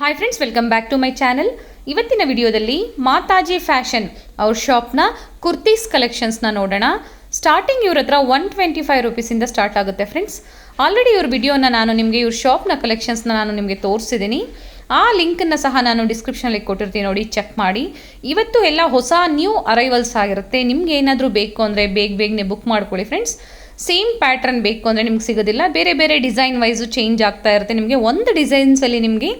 Hi friends, welcome back to my channel. ಇವತ್ತಿನ ವಿಡಿಯೋದಲ್ಲಿ Mataji fashion ಅವ್ರ ಶಾಪ್ನ ಕುರ್ತೀಸ್ ಕಲೆಕ್ಷನ್ಸ್ನ ನೋಡೋಣ. ಸ್ಟಾರ್ಟಿಂಗ್ ಇವ್ರ ಹತ್ರ 125 ರುಪೀಸಿಂದ ಸ್ಟಾರ್ಟ್ ಆಗುತ್ತೆ ಫ್ರೆಂಡ್ಸ್. ಆಲ್ರೆಡಿ ಇವ್ರ ವಿಡಿಯೋನ ನಾನು ನಿಮಗೆ ಇವ್ರ ಶಾಪ್ನ ಕಲೆಕ್ಷನ್ಸ್ನ ನಾನು ನಿಮಗೆ ತೋರಿಸಿದ್ದೀನಿ. ಆ ಲಿಂಕನ್ನು ಸಹ ನಾನು ಡಿಸ್ಕ್ರಿಪ್ಷನಲ್ಲಿ ಕೊಟ್ಟಿರ್ತೀನಿ, ನೋಡಿ ಚೆಕ್ ಮಾಡಿ. ಇವತ್ತು ಎಲ್ಲ ಹೊಸ ನ್ಯೂ ಅರೈವಲ್ಸ್ ಆಗಿರುತ್ತೆ. ನಿಮ್ಗೆ ಏನಾದರೂ ಬೇಕು ಅಂದರೆ ಬೇಗನೆ ಬುಕ್ ಮಾಡ್ಕೊಳ್ಳಿ ಫ್ರೆಂಡ್ಸ್. ಸೇಮ್ ಪ್ಯಾಟ್ರನ್ ಬೇಕು ಅಂದರೆ ನಿಮ್ಗೆ ಸಿಗೋದಿಲ್ಲ, ಬೇರೆ ಬೇರೆ ಡಿಸೈನ್ ವೈಸು ಚೇಂಜ್ ಆಗ್ತಾ ಇರುತ್ತೆ. ನಿಮಗೆ ಒಂದು ಡಿಸೈನ್ಸಲ್ಲಿ ನಿಮಗೆ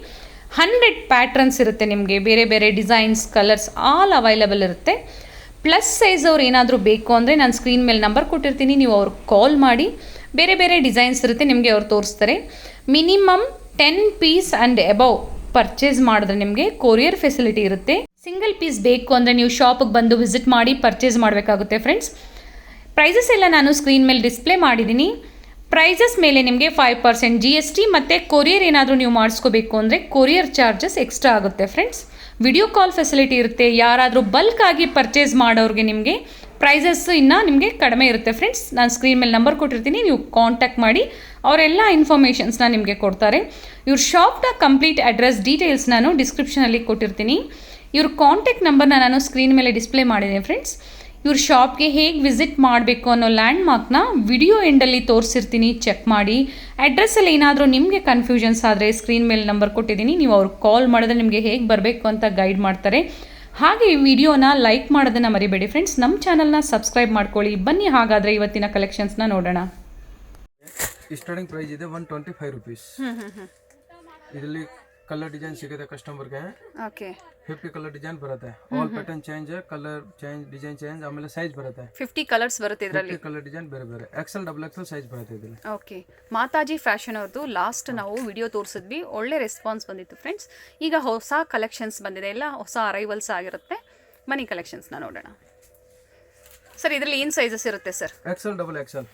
100 ಪ್ಯಾಟ್ರನ್ಸ್ ಇರುತ್ತೆ. ನಿಮಗೆ ಬೇರೆ ಬೇರೆ ಡಿಸೈನ್ಸ್, ಕಲರ್ಸ್ ಆಲ್ ಅವೈಲಬಲ್ ಇರುತ್ತೆ. ಪ್ಲಸ್ ಸೈಜ್ ಅವ್ರು ಏನಾದರೂ ಬೇಕು ಅಂದರೆ ನಾನು ಸ್ಕ್ರೀನ್ ಮೇಲೆ ನಂಬರ್ ಕೊಟ್ಟಿರ್ತೀನಿ, ನೀವು ಅವ್ರಿಗೆ ಕಾಲ್ ಮಾಡಿ. ಬೇರೆ ಬೇರೆ ಡಿಸೈನ್ಸ್ ಇರುತ್ತೆ, ನಿಮಗೆ ಅವ್ರು ತೋರಿಸ್ತಾರೆ. Minimum 10 piece and above purchase ಮಾಡಿದ್ರೆ ನಿಮಗೆ ಕೊರಿಯರ್ ಫೆಸಿಲಿಟಿ ಇರುತ್ತೆ. ಸಿಂಗಲ್ ಪೀಸ್ ಬೇಕು ಅಂದರೆ ನೀವು ಶಾಪಿಗೆ ಬಂದು ವಿಸಿಟ್ ಮಾಡಿ ಪರ್ಚೇಸ್ ಮಾಡಬೇಕಾಗುತ್ತೆ ಫ್ರೆಂಡ್ಸ್. ಪ್ರೈಸಸ್ ಎಲ್ಲ ನಾನು ಸ್ಕ್ರೀನ್ ಮೇಲೆ ಡಿಸ್ಪ್ಲೇ ಮಾಡಿದ್ದೀನಿ. ಪ್ರೈಸಸ್ ಮೇಲೆ ನಿಮಗೆ 5% GST ಮತ್ತು ಕೊರಿಯರ್ ಏನಾದರೂ ನೀವು ಮಾಡಿಸ್ಕೋಬೇಕು ಅಂದರೆ ಕೊರಿಯರ್ ಚಾರ್ಜಸ್ ಎಕ್ಸ್ಟ್ರಾ ಆಗುತ್ತೆ ಫ್ರೆಂಡ್ಸ್. ವಿಡಿಯೋ ಕಾಲ್ ಫೆಸಿಲಿಟಿ ಇರುತ್ತೆ. ಯಾರಾದರೂ ಬಲ್ಕ್ ಆಗಿ ಪರ್ಚೇಸ್ ಮಾಡೋರಿಗೆ ನಿಮಗೆ ಪ್ರೈಸಸ್ ಇನ್ನೂ ನಿಮಗೆ ಕಡಿಮೆ ಇರುತ್ತೆ ಫ್ರೆಂಡ್ಸ್. ನಾನು ಸ್ಕ್ರೀನ್ ಮೇಲೆ ನಂಬರ್ ಕೊಟ್ಟಿರ್ತೀನಿ, ನೀವು ಕಾಂಟ್ಯಾಕ್ಟ್ ಮಾಡಿ. ಅವರೆಲ್ಲ ಇನ್ಫಾರ್ಮೇಷನ್ಸ್ನ ನಿಮಗೆ ಕೊಡ್ತಾರೆ. ಇವ್ರ ಶಾಪ್ನ ಕಂಪ್ಲೀಟ್ ಅಡ್ರೆಸ್ ಡೀಟೇಲ್ಸ್ ನಾನು ಡಿಸ್ಕ್ರಿಪ್ಷನಲ್ಲಿ ಕೊಟ್ಟಿರ್ತೀನಿ. ಇವ್ರ ಕಾಂಟ್ಯಾಕ್ಟ್ ನಂಬರ್ನ ನಾನು ಸ್ಕ್ರೀನ್ ಮೇಲೆ ಡಿಸ್ಪ್ಲೇ ಮಾಡಿದ್ದೀನಿ ಫ್ರೆಂಡ್ಸ್. ಇವ್ರ ಶಾಪ್ಗೆ ಹೇಗೆ ವಿಸಿಟ್ ಮಾಡಬೇಕು ಅನ್ನೋ ಲ್ಯಾಂಡ್ ಮಾರ್ಕ್ನ ವಿಡಿಯೋ ಎಂಡಲ್ಲಿ ತೋರಿಸಿರ್ತೀನಿ, ಚೆಕ್ ಮಾಡಿ. ಅಡ್ರೆಸ್ಸಲ್ಲಿ ಏನಾದರೂ ನಿಮಗೆ ಕನ್ಫ್ಯೂಷನ್ಸ್ ಆದರೆ ಸ್ಕ್ರೀನ್ ಮೇಲೆ ನಂಬರ್ ಕೊಟ್ಟಿದ್ದೀನಿ, ನೀವು ಅವ್ರಿಗೆ ಕಾಲ್ ಮಾಡಿದ್ರೆ ನಿಮಗೆ ಹೇಗೆ ಬರಬೇಕು ಅಂತ ಗೈಡ್ ಮಾಡ್ತಾರೆ. ಹಾಗೆ ಈ ವಿಡಿಯೋನ ಲೈಕ್ ಮಾಡೋದನ್ನು ಮರಿಬೇಡಿ ಫ್ರೆಂಡ್ಸ್. ನಮ್ಮ ಚಾನಲ್ನ ಸಬ್ಸ್ಕ್ರೈಬ್ ಮಾಡ್ಕೊಳ್ಳಿ. ಬನ್ನಿ ಹಾಗಾದರೆ ಇವತ್ತಿನ ಕಲೆಕ್ಷನ್ಸ್ನ ನೋಡೋಣ. ಸ್ಟಾರ್ಟಿಂಗ್ ಪ್ರೈಸ್ ಇದೆ 125 ರುಪೀಸ್. ಇದರಲ್ಲಿ ಕಲರ್ ಡಿಸೈನ್ ಸಿಗುತ್ತೆ ಕಸ್ಟಮರ್ಗೆ. ಓಕೆ, 50 ಕಲರ್ ಡಿಸೈನ್ ಬರುತ್ತೆ. All pattern change, colour change, design change, ಆಮೇಲೆ ಸೈಜ್ ಬರುತ್ತೆ. 50 ಕಲರ್ಸ್ ಬರುತ್ತೆ ಇದರಲ್ಲಿ. ಕಲರ್ ಡಿಸೈನ್ ಬೇರೆ ಬೇರೆ, XL, XXL ಸೈಜ್ ಬರುತ್ತೆ ಇದರಲ್ಲಿ. ಓಕೆ, ಮಾತಾಜಿ ಫ್ಯಾಷನ್ ಅವ್ರದ್ದು ಲಾಸ್ಟ್ ನಾವು ವಿಡಿಯೋ ತೋರಿಸಿದ್ವಿ, ಒಳ್ಳೆ ರೆಸ್ಪಾನ್ಸ್ ಬಂದಿತ್ತು ಫ್ರೆಂಡ್ಸ್. ಈಗ ಹೊಸ ಕಲೆಕ್ಷನ್ಸ್ ಬಂದಿದೆ, ಎಲ್ಲ ಹೊಸ ಅರೈವಲ್ಸ್ ಆಗಿರುತ್ತೆ. ಮನಿ ಕಲೆಕ್ಷನ್ಸ್ನ ನೋಡೋಣ ಸರ್. ಇದರಲ್ಲಿ ಏನು ಸೈಜಸ್ ಇರುತ್ತೆ sir? XL, XXL.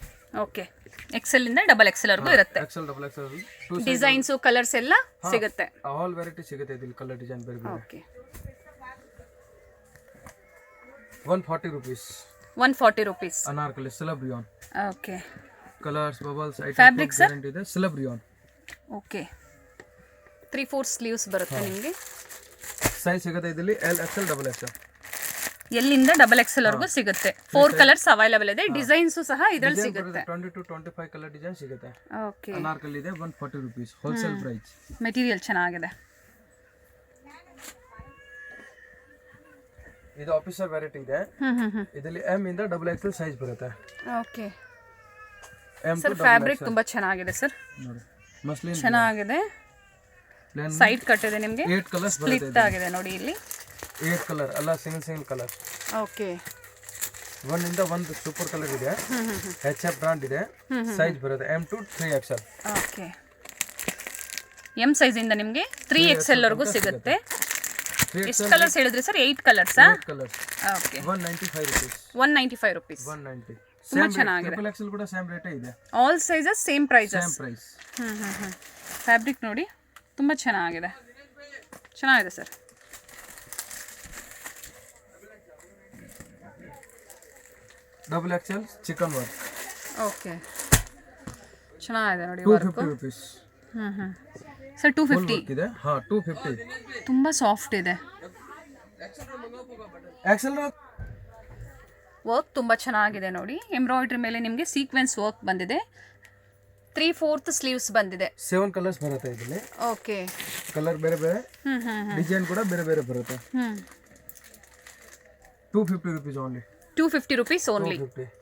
Okay, XL ಇಂದ XXL ವರೆಗೂ ಇರುತ್ತೆ. XL, XXL ಡಿಸೈನ್ಸ್, ಕಲರ್ಸ್ ಎಲ್ಲ ಸಿಗುತ್ತೆ. ಆಲ್ ವೆರೈಟಿ ಸಿಗುತ್ತೆ ಇದರಲ್ಲಿ, ಕಲರ್ ಡಿಸೈನ್ ಬೇರೆ ಬೇರೆ. Okay, 140 rupees. 140 rupees. Anarkali slub rayon. Okay, colours, bubbles, fabric sir ಇದೆ ಸಿಲಬ್ರಿಯಾನ್. ಓಕೆ, 3/4 ಸ್ಲೀವ್ಸ್ ಬರುತ್ತೆ ನಿಮಗೆ. ಸೈಜ್ ಸಿಗುತ್ತೆ ಇದರಲ್ಲಿ L, XL, XXL. ಎಲ್ಲಿಂದ XXL ವರೆಗೂ ಸಿಗುತ್ತೆ. 4 ಕಲರ್ಸ್ ಅವೈಲೇಬಲ್ ಇದೆ. ಡಿಸೈನ್ಸ್ ಸಹ ಇದರಲ್ಲಿ ಸಿಗುತ್ತೆ. 20 to 25 ಕಲರ್ ಡಿಸೈನ್ ಸಿಗುತ್ತೆ. ಓಕೆ, ಅನಾರ್ಕಲಿ ಇದೆ 140 ರುಪೀಸ್ ಹೋಲ್ಸೇಲ್ ಪ್ರೈಸ್. ಮೆಟೀರಿಯಲ್ ಚೆನ್ನಾಗಿದೆ. ಇದು ಆಫೀಸರ್ ವೆರೈಟಿ ಇದೆ. ಇದರಲ್ಲಿ M ಇಂದ XXL ಸೈಜ್ ಬರುತ್ತೆ. ಓಕೆ M ಸರ್, ಫ್ಯಾಬ್ರಿಕ್ ತುಂಬಾ ಚೆನ್ನಾಗಿದೆ ಸರ್, ನೋಡಿ ಮಸ್ಲಿನ್ ಚೆನ್ನಾಗಿದೆ. ಸೈಡ್ ಕಟ್ ಇದೆ ನಿಮಗೆ, 8 ಕಲರ್ಸ್ ಸ್ಪ್ಲಿಟ್ ಬರುತ್ತೆ. ಆಗಿದೆ ನೋಡಿ ಇಲ್ಲಿ. 8 ಕಲರ್ ಅಲ್ಲ, ಸಿಂಗಲ್ ಕಲರ್. ಓಕೆ, 1 ಇಂದ 1 ಸೂಪರ್ ಕಲರ್ ಇದೆ. HF ಬ್ರಾಂಡ್ ಇದೆ. ಸೈಜ್ ಬರುತ್ತೆ M to 3XL. Okay, M size ಇಂದ ನಿಮಗೆ 3XL ವರೆಗೂ ಸಿಗುತ್ತೆ. ಎಷ್ಟು ಕಲರ್ಸ್ ಹೇಳಿದ್ರಿ sir? 8 colours. 8 colours. Okay, 195 rupees. 195 rupees. 190. ತುಂಬಾ ಚೆನ್ನಾಗಿದೆ. XXL ಕೂಡ ಸೇಮ್ ರೇಟ್ ಇದೆ. All sizes same prices. Same price. Fabric ನೋಡಿ ತುಂಬಾ ಚೆನ್ನಾಗಿದೆ sir. XXL chikan work. Okay, ಚೆನ್ನಾಗಿದೆ ನೋಡಿ. 250 ರುಪೀಸ್. ಸರ್ 250 ಇದೆ. ಹಾ, 250. ತುಂಬಾ ಸಾಫ್ಟ್ ಇದೆ. XL ವರ್ಕ್ ತುಂಬಾ ಚೆನ್ನಾಗಿದೆ ನೋಡಿ. ಎಂಬ್ರಾಯ್ಡ್ರಿ ಮೇಲೆ ನಿಮಗೆ ಸೀಕ್ವೆನ್ಸ್ ವರ್ಕ್ ಬಂದಿದೆ. 3/4 ಸ್ಲೀವ್ಸ್ ಬಂದಿದೆ. 7 ಕಲರ್ಸ್ ಬರುತ್ತೆ ಇದರಲ್ಲಿ. ಓಕೆ, ಕಲರ್ ಬೇರೆ ಬೇರೆ, ಡಿಸೈನ್ ಕೂಡ ಬೇರೆ ಬೇರೆ ಬರುತ್ತೆ. 250 ರುಪೀಸ್ ಓನ್ಲಿ. 250 rupees only. 250.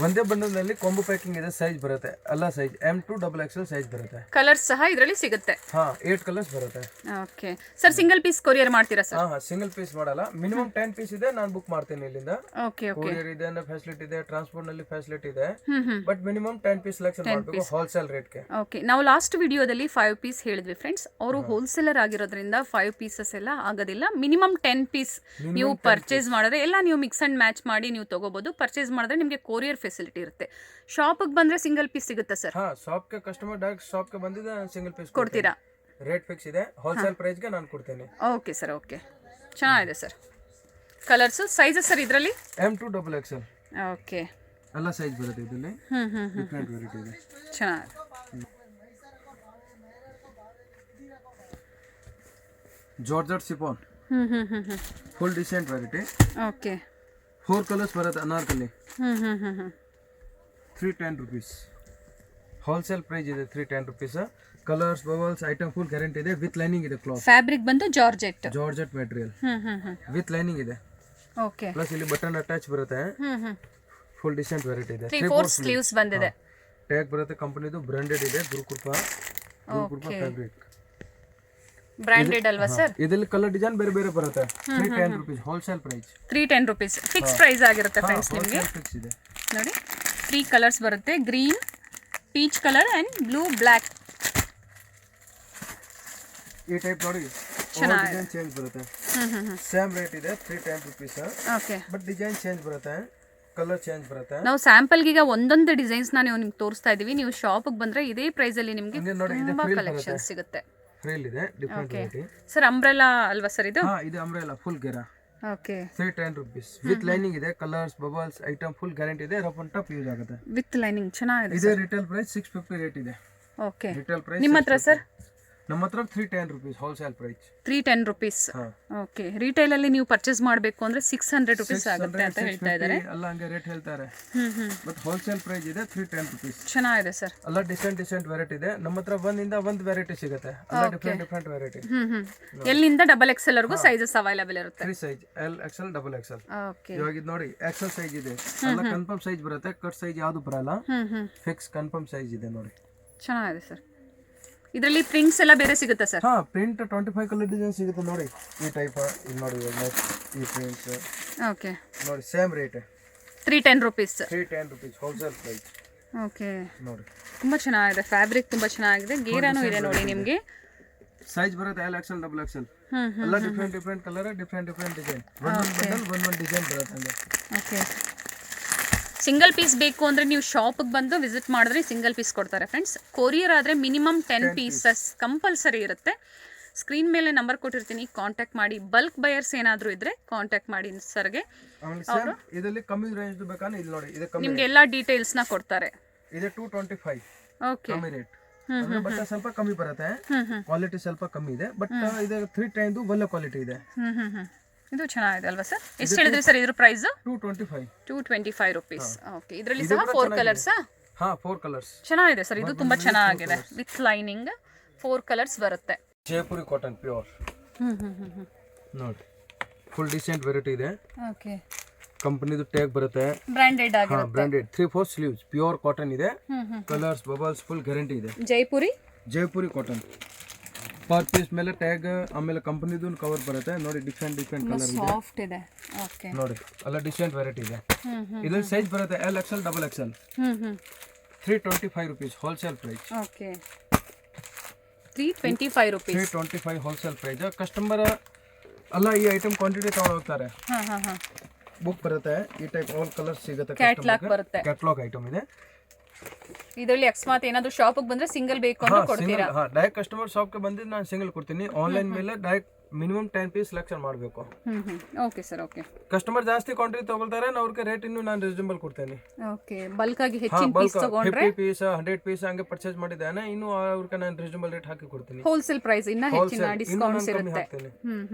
ಒಂದೇ ಬಂಡಲ್ನಲ್ಲಿ ಕಾಂಬೋ ಪ್ಯಾಕಿಂಗ್ ಇದೆ. ಸೈಜ್ ಬರುತ್ತೆ ಎಲ್ಲ size M to XXL size ಬರುತ್ತೆ. ಕಲರ್ಸ್ ಸಹ ಇದರಲ್ಲಿ ಸಿಗುತ್ತೆ. ಹಾ, 8 ಕಲರ್ಸ್ ಬರುತ್ತೆ. Okay sir, single piece courier ಮಾಡ್ತೀರಾ ಸರ್? ಹಾ, ಸಿಂಗಲ್ ಪೀಸ್ ಮಾಡಲ್ಲ. ಮಿನಿಮಮ್ 10 ಪೀಸ್ ಇದೆ, ನಾನು ಬುಕ್ ಮಾಡ್ತೀನಿ ಇಲ್ಲಿಂದ. ಓಕೆ, ಓಕೆ, ಕೊರಿಯರ್ ಇದೆ, ಫೆಸಿಲಿಟಿ ಇದೆ, ಟ್ರಾನ್ಸ್ಪೋರ್ಟ್ ನಲ್ಲಿ ಫೆಸಿಲಿಟಿ ಇದೆ. ಬಟ್ ಮಿನಿಮಮ್ 10 ಪೀಸ್ ಸೆಲೆಕ್ಷನ್ ಮಾಡಬೇಕು ಹೋಲ್ಸೇಲ್ ರೇಟ್ಗೆ. ಓಕೆ, ನಾವು ಲಾಸ್ಟ್ ವಿಡಿಯೋದಲ್ಲಿ 5 ಪೀಸ್ ಹೇಳಿದ್ವಿ ಫ್ರೆಂಡ್ಸ್. ಅವರು ಹೋಲ್ಸೇಲರ್ ಆಗಿರೋದ್ರಿಂದ 5 ಪೀಸಸ್ ಎಲ್ಲ ಆಗೋದಿಲ್ಲ. ಮಿನಿಮಮ್ 10 ಪೀಸ್ ನೀವು ಪರ್ಚೇಸ್ ಮಾಡಿದ್ರೆ ಎಲ್ಲ ನೀವು ಮಿಕ್ಸ್ ಅಂಡ್ ಮ್ಯಾಚ್ ಮಾಡಿ ನೀವು ತಗೋಬಹುದು. ಪರ್ಚೇಸ್ ಮಾಡಿದ್ರೆ ನಿಮಗೆ ಕೊರಿಯರ್ ಫೆಸಿಲಿಟಿ ಇರುತ್ತೆ. ಶಾಪಿಗೆ ಬಂದ್ರೆ ಸಿಂಗಲ್ ಪೀಸ್ ಸಿಗುತ್ತೆ ಸರ್? ಹಾ, ಶಾಪ್ಗೆ ಕಸ್ಟಮರ್ ಡೈರೆಕ್ಟ್ ಶಾಪ್ಗೆ ಬಂದಿದೆ, ಸಿಂಗಲ್ ಪೀಸ್ ಕೊಡ್ತೀರಾ? ರೇಟ್ ಫಿಕ್ಸ್ ಇದೆ, ಹೋಲ್ಸೇಲ್ ಪ್ರೈಸ್ಗೆ ನಾನು ಕೊಡ್ತೇನೆ. ಓಕೆ ಸರ್, ಓಕೆ, ಚೆನ್ನಾಗಿದೆ ಸರ್. ಕಲರ್ಸ್, ಸೈಜಸ್ ಸರ್ ಇದರಲ್ಲಿ? M to XXL. ಓಕೆ, ಎಲ್ಲ ಸೈಜ್ ಬರುತ್ತೆ ಇದರಲ್ಲಿ. ಡಿಫರೆಂಟ್ ವೆರೈಟಿ ಇದೆ. ಚೆನ್ನಾಗಿದೆ. Georgette chiffon full decent variety. Okay 4 colours ಬರುತ್ತೆ anarkali. Hmm hmm hmm hmm 310 rupees. Wholesale price ಇದೆ 310 rupees. Colours bubbles item full guarantee ಇದೆ. With lining ಇದೆ. ಕ್ಲಾತ್ ಫ್ಯಾಬ್ರಿಕ್ ಬಂದು georgette. Georgette material hmm hmm hmm with lining ಇದೆ. Okay plus ಇಲ್ಲಿ button attach ಬರುತ್ತೆ. Hmm hmm full decent variety ಇದೆ. 3/4 sleeves ಬಂದಿದೆ. Tag ಬರುತ್ತೆ ಕಂಪನಿದು ಬ್ರಾಂಡೆಡ್ ಇದೆ. ಗುರುಕೃಪಾ ಫ್ಯಾಬ್ರಿಕ್ ಬ್ರಾಂಡೆಡ್ ಅಲ್ವಾ ಸರ್? ಇದರಲ್ಲಿ ಕಲರ್ ಡಿಸೈನ್ ಬೇರೆ ಬೇರೆ ಬರುತ್ತೆ. 310 rupees wholesale price. 310 rupees fix price ಆಗಿರುತ್ತೆ ಫ್ರೆಂಡ್ಸ್ ನಿಮಗೆ. ಫಿಕ್ಸ್ ಇದೆ ನೋಡಿ 3 ಕಲರ್ಸ್ ಬರುತ್ತೆ. Green, peach colour and blue, black. ಈ ಟೈಪ್ ನೋಡಿ ಡಿಸೈನ್ ಚೇಂಜ್ ಬರುತ್ತೆ. ಸೇಮ್ ರೇಟ್ ಇದೆ 310 rupees. Okay but design change ಬರುತ್ತೆ, ಕಲರ್ ಚೇಂಜ್ ಬರುತ್ತೆ. ನಾವು ಸ್ಯಾಂಪಲ್ಗೆ ಈಗ ಒಂದೊಂದು ಡಿಸೈನ್ಸ್ ನಾವು ನಿಮ್ಗೆ ತೋರಿಸ್ತಾ ಇದೀವಿ. ನೀವು ಶಾಪಿಗೆ ಬಂದ್ರೆ ಇದೇ ಪ್ರೈಸ್ ಅಲ್ಲಿ ನಿಮಗೆ ತುಂಬಾ ಕಲೆಕ್ಷನ್ ಸಿಗುತ್ತೆ. ಫ್ರೀಲ್ ಇದೆ ಡಿಫರೆಂಟ್ ವೆರೈಟಿ. ಸರ್ ಅಂಬ್ರೆಲಾ ಅಲ್ವಾ ಸರ್ ಇದು? ಹಾ ಇದು ಅಂಬ್ರೆಲಾ ಫುಲ್ ಗೆರಾ. ಓಕೆ 310 rupees ವಿತ್ ಲೈನಿಂಗ್ ಇದೆ. Colours bubbles item full guarantee ಇದೆ. ರಫ್ ಅಂಡ್ ಟಫ್ ಯೂಸ್ ಆಗುತ್ತೆ. ವಿತ್ ಲೈನಿಂಗ್ ಚೆನ್ನಾಗಿದೆ. ಇದೆ ರಿಟೇಲ್ ಪ್ರೈಸ್ 650 ರೇಟ್ ಇದೆ. ಓಕೆ ರಿಟೇಲ್ ಪ್ರೈಸ್ ನಿಮ್ಮ ಹತ್ರ ಸರ್? ನಮ್ಮ ಹತ್ರ 310 rupees wholesale price. 310 rupees. Okay retail ಅಲ್ಲಿ ನೀವು ಪರ್ಚೇಸ್ ಮಾಡಬೇಕು ಅಂದ್ರೆ 600 rupees ಆಗುತ್ತೆ ಅಂತ ಹೇಳ್ತಾ ಇದ್ದಾರೆ. ಅಲ್ಲ ಹಂಗೆ ರೇಟ್ ಹೇಳ್ತಾರೆ. ಬಟ್ ಹೋಲ್ಸೇಲ್ ಪ್ರೈಸ್ ಇದೆ 310 rupees. ಚೆನ್ನಾಗಿದೆ ಸರ್. ಎಲ್ಲ ಡಿಸೆಂಟ್ ವೆರೈಟಿ ಇದೆ. ನಮ್ಮ ಹತ್ರ ಒಂದಿಂದ ಒಂದು ವೆರೈಟಿ ಸಿಗುತ್ತೆ. ಎಲ್ಲ ಡಿಫರೆಂಟ್ ವೆರೈಟಿ. ಎಲ್ಲಿಂದ ಡಬಲ್ ಎಕ್ಸೆಲ್ ವರೆಗೂ ಸೈಜಸ್ ಅವೈಲೇಬಲ್ ಇರುತ್ತೆ. 3 size L XL double Excel. Okay ಇವಾಗ ಇದು ನೋಡಿ ಎಕ್ಸೆಲ್ ಸೈಜ್ ಇದೆ. ಎಲ್ಲ ಕನ್ಫರ್ಮ್ ಸೈಜ್ ಬರುತ್ತೆ. ಕಟ್ ಸೈಜ್ ಯಾವುದು ಬರಲ್ಲ. ಫಿಕ್ಸ್ ಕನ್ಫರ್ಮ್ ಸೈಜ್ ಇದೆ ನೋಡಿ. ಚೆನ್ನಾಗಿದೆ ಸರ್. ಇದರಲ್ಲಿ ಪ್ರಿಂಟ್ಸ್ ಎಲ್ಲ ಬೇರೆ ಸಿಗುತ್ತೆ ಸರ್? ಹಾ ಪ್ರಿಂಟ್ 25 ಕಲರ್ ಡಿಸೈನ್ ಸಿಗುತ್ತೆ ನೋಡಿ. ಈ ಟೈಪ್ ಇದು ನೋಡಿ ಈ ಪ್ರಿಂಟ್ಸ್. ಓಕೆ ನೋಡಿ same rate 310 rupees. 310 rupees wholesale price. Okay ನೋಡಿ ತುಂಬಾ ಚೆನ್ನಾಗಿದೆ. ಫ್ಯಾಬ್ರಿಕ್ ತುಂಬಾ ಚೆನ್ನಾಗಿದೆ. ಗೇರಾನು ಇದೆ ನೋಡಿ ನಿಮಗೆ. ಸೈಜ್ ಬರುತ್ತೆ ಎಲ್ ಎಕ್ಸೆಲ್ ಡಬಲ್ ಎಕ್ಸೆಲ್. ಎಲ್ಲ ಡಿಫರೆಂಟ್ ಕಲರ್ ಡಿಫರೆಂಟ್ ಡಿಸೈನ್. ಒಂದೊಂದು ಡಿಸೈನ್ ಬರುತ್ತೆ ಹಂಗೆ. ಓಕೆ ಸಿಂಗಲ್ ಪೀಸ್ ಬೇಕು ಅಂದರೆ ನೀವು ಶಾಪಿಗೆ ಬಂದು ವಿಸಿಟ್ ಮಾಡಿದ್ರೆ ಸಿಂಗಲ್ ಪೀಸ್ ಕೊಡ್ತಾರೆ ಫ್ರೆಂಡ್ಸ್. ಕೊರಿಯರ್ ಆದರೆ ಮಿನಿಮಮ್ 10 ಪೀಸಸ್ ಕಂಪಲ್ಸರಿ ಇರುತ್ತೆ. ಸ್ಕ್ರೀನ್ ಮೇಲೆ ನಂಬರ್ ಕೊಟ್ಟಿರ್ತೀನಿ, ಕಾಂಟ್ಯಾಕ್ಟ್ ಮಾಡಿ. ಬಲ್ಕ್ ಬಯರ್ಸ್ ಏನಾದರೂ ಇದ್ದರೆ ಕಾಂಟ್ಯಾಕ್ಟ್ ಮಾಡಿ ಸರ್ಗೆ. ಇದರಲ್ಲಿ ಕಮ್ಮಿ ರೇಂಜ್ ಬೇಕಾದ್ರೆ ಇಲ್ಲಿ ನೋಡಿ ಇದೆ ಕಮ್ಮಿ. ನಿಮಗೆ ಎಲ್ಲ ಡೀಟೇಲ್ಸ್ನ ಕೊಡ್ತಾರೆ. ಇದೆ 225 ಓಕೆ ಕಮ್ಮಿ ರೇಟ್. ಬಟ್ ಸ್ವಲ್ಪ ಕಮ್ಮಿ ಬರುತ್ತೆ. ಕ್ವಾಲಿಟಿ ಸ್ವಲ್ಪ ಕಮ್ಮಿ ಇದೆ. ಬಟ್ ಇದು 310 ಒಳ್ಳೆ ಕ್ವಾಲಿಟಿ ಇದೆ. ಇದು ಚೆನ್ನಾಗಿದೆ ಅಲ್ವಾ ಸರ್? ಎಷ್ಟು ಹೇಳಿದ್ರಿ ಸರ್ ಇದ್ರ ಪ್ರೈಸ್? 225 rupees. ಓಕೆ ಇದರಲ್ಲಿ ಸಹ 4 ಕಲರ್ಸ್. ಹಾ 4 ಕಲರ್ಸ್ ಚೆನ್ನಾಗಿದೆ ಸರ್. ಇದು ತುಂಬಾ ಚೆನ್ನಾಗಿದೆ. ವಿತ್ ಲೈನಿಂಗ್ 4 ಕಲರ್ಸ್ ಬರುತ್ತೆ. Jaipuri cotton pure. ನೋಡಿ ಫುಲ್ ಡಿಸೆಂಟ್ ವೆರೈಟಿ ಇದೆ. ಓಕೆ ಕಂಪನಿದು ಟ್ಯಾಗ್ ಬರುತ್ತೆ. ಬ್ರಾಂಡೆಡ್ ಆಗಿರುತ್ತೆ. ಬ್ರಾಂಡೆಡ್ 3/4 ಸ್ಲೀವ್ಸ್ ಪ್ಯೂರ್ ಕಾಟನ್ ಇದೆ. ಕಲರ್ಸ್ ಬಬಲ್ಸ್ ಫುಲ್ ಗ್ಯಾರಂಟಿ ಇದೆ. ಜೈಪುರಿ ಕಾಟನ್ ಪರ್ ಪೀಸ್ ಮೇಲೆ ಟ್ಯಾಗ್ ಆಮೇಲೆ ಕಂಪನಿದು ಕವರ್ ಬರುತ್ತೆ ನೋಡಿ. ಡಿಫರೆಂಟ್ ಕಲರ್ ಇದೆ. ಸಾಫ್ಟ್ ಇದೆ. ಓಕೆ ನೋಡಿ ಎಲ್ಲ ಡಿಸೆಂಟ್ ವೆರೈಟಿ ಇದೆ. ಇದರಲ್ಲಿ ಸೈಜ್ ಬರುತ್ತೆ L XL double XL. 325 rupees wholesale price. Okay 325 rupees. 325 wholesale price. Customer ಅಲ್ಲ ಈ ಐಟಮ್ ಕ್ವಾಂಟಿಟಿ ತಗೊಂಡು ಹೋಗ್ತಾರೆ. ಬುಕ್ ಬರುತ್ತೆ ಈ ಟೈಪ್ ಆಲ್ ಕಲರ್ಸ್ ಸಿಗುತ್ತೆ. ಕ್ಯಾಟ್ಲಾಗ್ ಬರುತ್ತೆ. ಕ್ಯಾಟ್ಲಾಗ್ ಐಟಮ್ ಇದೆ. ಇದರಲ್ಲಿ ಅಕಸ್ಮಾತ್ ಏನಾದರೂ ಶಾಪಿಗೆ ಬಂದ್ರೆ ಸಿಂಗಲ್ ಬೇಕು ಅಂತ ಕೊಡ್ತೀರಾ? ಡೈರೆಕ್ಟ್ ಕಸ್ಟಮರ್ ಶಾಪ್ಗೆ ಬಂದಿದ್ದು ನಾನು ಸಿಂಗಲ್ ಕೊಡ್ತೀನಿ. ಆನ್ಲೈನ್ ಮೇಲೆ ಡೈರೆಕ್ಟ್ ಮಿನಿಮಮ್ 10 ಪೀಸ್ ಸೆಲೆಕ್ಷನ್ ಮಾಡಬೇಕು. Okay sir. ಓಕೆ ಕಸ್ಟಮರ್ ಜಾಸ್ತಿ ಕ್ವಾಂಟಿಟಿ ತಗೊಳ್ತಾರೆ, ಅವ್ರಿಗೆ ರೇಟ್ ಇನ್ನೂ ನಾನು ರೀಸನಬಲ್ ಕೊಡ್ತೇನೆ. ಓಕೆ ಬಲ್ಕ್ ಆಗಿ ಹೆಚ್ಚಿನ ಪೀಸ್ ತಗೊಂಡ್ರೆ 50 ಪೀಸ್ 100 ಪೀಸ್ ಹಂಗೆ ಪರ್ಚೇಸ್ ಮಾಡಿದ್ದಾನೆ ಇನ್ನೂ ಅವ್ರಿಗೆ ನಾನು ರೀಸನಬಲ್ ರೇಟ್ ಹಾಕಿ ಕೊಡ್ತೀನಿ. ಹೋಲ್ಸೇಲ್ ಪ್ರೈಸ್ ಇನ್ನ ಹೆಚ್ಚಿನ ಡಿಸ್ಕೌಂಟ್ಸ್ ಇರುತ್ತೆ.